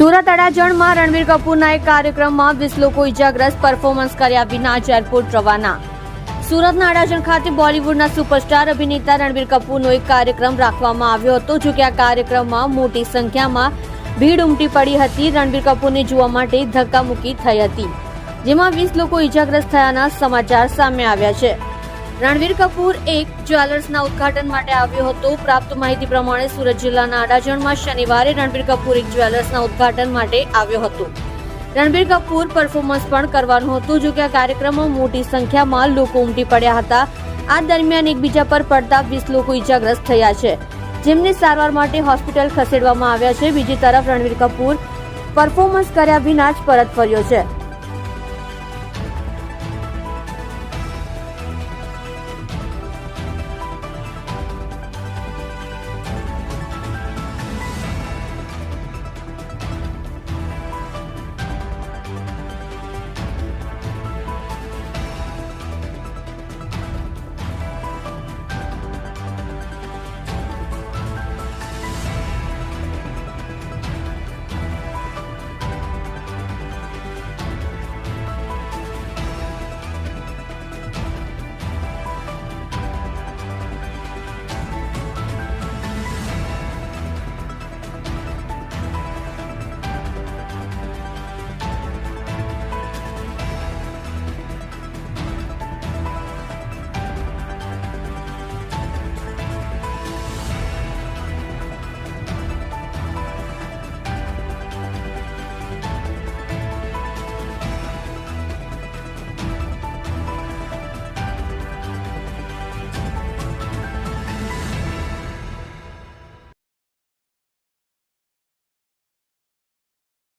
સુરત અડાજણમાં રણબીર કપૂરના એક કાર્યક્રમમાં 20 લોકો ઇજાગ્રસ્ત, પરફોર્મન્સ કર્યા વિના જ એરપોર્ટ રવાના. સુરતના અડાજણ ખાતે બોલિવૂડના સુપરસ્ટાર અભિનેતા રણબીર કપૂરનો એક કાર્યક્રમ રાખવામાં આવ્યો હતો. જો કે આ કાર્યક્રમમાં મોટી સંખ્યામાં ભીડ ઉમટી પડી હતી. રણબીર કપૂરને જોવા માટે ધક્કામુક્કી થઈ હતી, જેમાં 20 લોકો ઇજાગ્રસ્ત થયાના સમાચાર સામે આવ્યા છે. રણબીર કપૂર એક જ્વેલર્સના ઉદ્ઘાટન માટે આવ્યો હતો. પ્રાપ્ત માહિતી પ્રમાણે સુરત જિલ્લાના અડાજણમાં શનિવારે રણબીર કપૂર એક જ્વેલર્સના ઉદ્ઘાટન માટે આવ્યો હતો. રણબીર કપૂર પરફોર્મન્સ પણ કરવાનું હતું. જો કે આ કાર્યક્રમમાં મોટી સંખ્યામાં લોકો ઉમટી પડ્યા હતા. આ દરમિયાન એકબીજા પર પડતા 20 લોકો ઇજાગ્રસ્ત થયા છે, જેમને સારવાર માટે હોસ્પિટલ ખસેડવામાં આવ્યા છે. બીજી તરફ રણબીર કપૂર પરફોર્મન્સ કર્યા વિના જ પરત ફર્યો છે.